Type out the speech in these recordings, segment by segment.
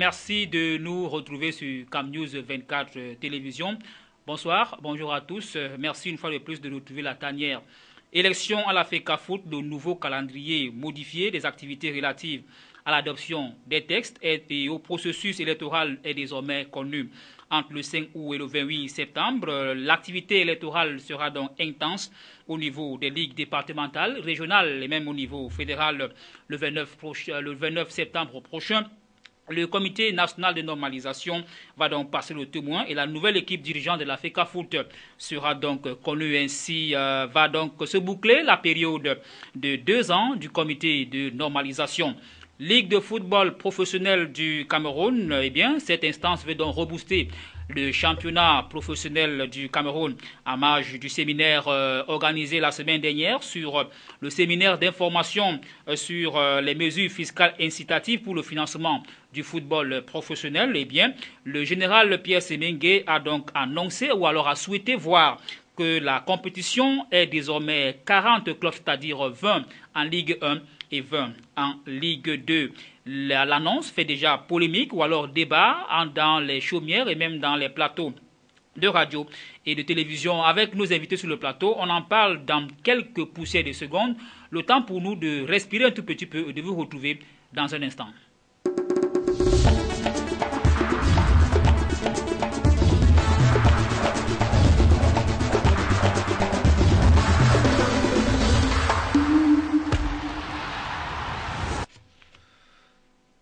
merci de nous retrouver sur CamNews 24 Télévision. Bonsoir, bonjour à tous. Merci une fois de plus de retrouver la tanière. Élection à la FECAFOOT, le nouveau calendrier modifié des activités relatives à l'adoption des textes et au processus électoral est désormais connu. Entre le 5 août et le 28 septembre, l'activité électorale sera donc intense au niveau des ligues départementales, régionales et même au niveau fédéral le 29 septembre prochain. Le comité national de normalisation va donc passer le témoin et la nouvelle équipe dirigeante de la FECAFOOT sera donc connue ainsi, va donc se boucler la période de 2 ans du comité de normalisation. Ligue de football professionnel du Cameroun, eh bien, cette instance veut donc rebooster le championnat professionnel du Cameroun à marge du séminaire organisé la semaine dernière sur le séminaire d'information sur les mesures fiscales incitatives pour le financement du football professionnel. Eh bien, le général Pierre Semengue a donc annoncé ou alors a souhaité voir que la compétition est désormais 40 clubs, c'est-à-dire 20 en Ligue 1 et 20 en Ligue 2. L'annonce fait déjà polémique ou alors débat dans les chaumières et même dans les plateaux de radio et de télévision. Avec nos invités sur le plateau, on en parle dans quelques poussières de secondes. Le temps pour nous de respirer un tout petit peu et de vous retrouver dans un instant.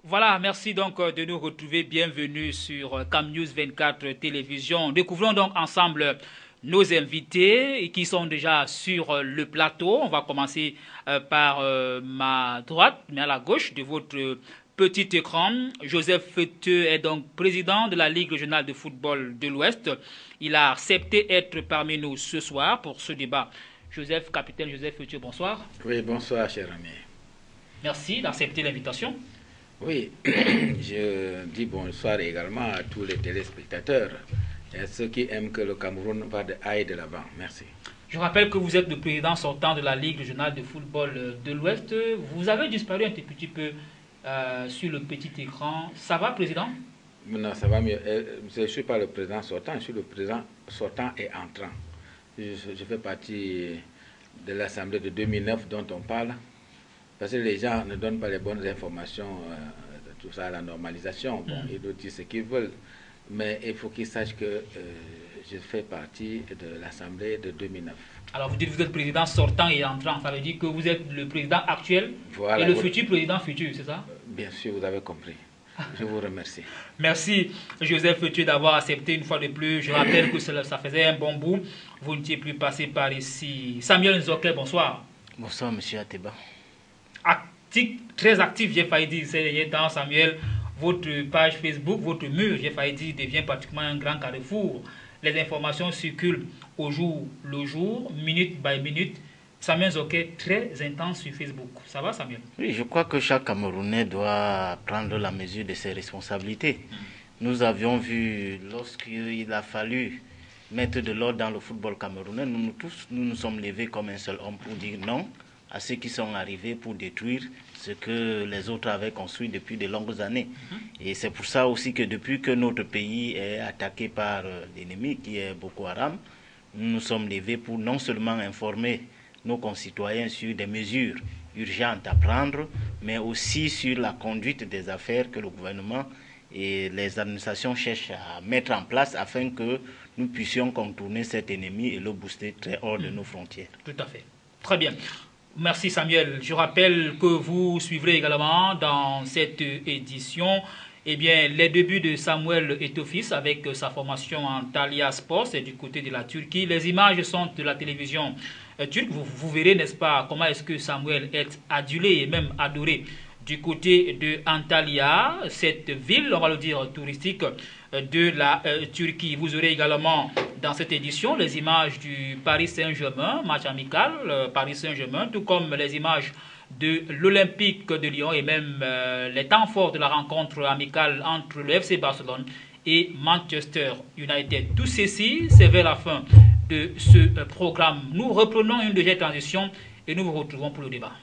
Voilà, merci donc de nous retrouver. Bienvenue sur CamNews 24 Télévision. Découvrons donc ensemble nos invités qui sont déjà sur le plateau. On va commencer par ma droite, mais à la gauche de votre petit écran. Joseph Feuteux est donc président de la Ligue régionale de football de l'Ouest. Il a accepté d'être parmi nous ce soir pour ce débat. Capitaine Joseph Feuteux, bonsoir. Oui, bonsoir, cher ami. Merci d'accepter l'invitation. Oui, je dis bonsoir également à tous les téléspectateurs et à ceux qui aiment que le Cameroun aille de l'avant. Merci. Je rappelle que vous êtes le président sortant de la Ligue régionale de football de l'Ouest. Vous avez disparu un petit peu sur le petit écran. Ça va, président? Non, ça va mieux. Je ne suis pas le président sortant, je suis le président sortant et entrant. Je fais partie de l'Assemblée de 2009 dont on parle. Parce que les gens ne donnent pas les bonnes informations, tout ça, à la normalisation. Bon, ils doivent dire ce qu'ils veulent. Mais il faut qu'ils sachent que je fais partie de l'Assemblée de 2009. Alors vous dites que vous êtes président sortant et entrant. Ça veut dire que vous êtes le président actuel voilà, et le futur président futur, c'est ça? Bien sûr, vous avez compris. Je vous remercie. Merci Joseph Feuteux d'avoir accepté une fois de plus. Je rappelle que ça faisait un bon bout. Vous n'étiez plus passé par ici. Samuel Nzoké, bonsoir. Bonsoir, monsieur Ateba. Très actif, j'ai failli dire ces derniers temps, Samuel. Votre page Facebook, votre mur, j'ai failli dire, devient pratiquement un grand carrefour. Les informations circulent au jour le jour, minute by minute. Samuel Nzoké, très intense sur Facebook. Ça va, Samuel? Oui, je crois que chaque Camerounais doit prendre la mesure de ses responsabilités. Nous avions vu, lorsqu'il a fallu mettre de l'ordre dans le football camerounais, nous nous sommes levés comme un seul homme pour dire non à ceux qui sont arrivés pour détruire ce que les autres avaient construit depuis de longues années. Et c'est pour ça aussi que depuis que notre pays est attaqué par l'ennemi qui est Boko Haram, nous nous sommes levés pour non seulement informer nos concitoyens sur des mesures urgentes à prendre, mais aussi sur la conduite des affaires que le gouvernement et les administrations cherchent à mettre en place afin que nous puissions contourner cet ennemi et le booster très hors de nos frontières. Tout à fait. Très bien. Merci Samuel. Je rappelle que vous suivrez également dans cette édition les débuts de Samuel Eto'o-Fils avec sa formation en Thalia Sports, c'est du côté de la Turquie. Les images sont de la télévision turque. Vous verrez, n'est-ce pas, comment est-ce que Samuel est adulé et même adoré du côté de Antalya, cette ville, on va le dire, touristique de la Turquie. Vous aurez également dans cette édition les images du Paris Saint-Germain, match amical, Paris Saint-Germain, tout comme les images de l'Olympique de Lyon et même les temps forts de la rencontre amicale entre le FC Barcelone et Manchester United. Tout ceci, c'est vers la fin de ce programme. Nous reprenons une légère transition et nous vous retrouvons pour le débat.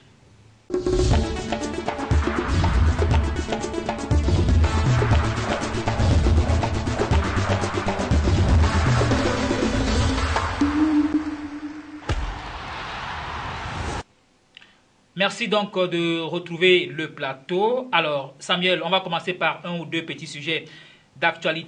Merci donc de retrouver le plateau. Alors, Samuel, on va commencer par un ou deux petits sujets d'actualité.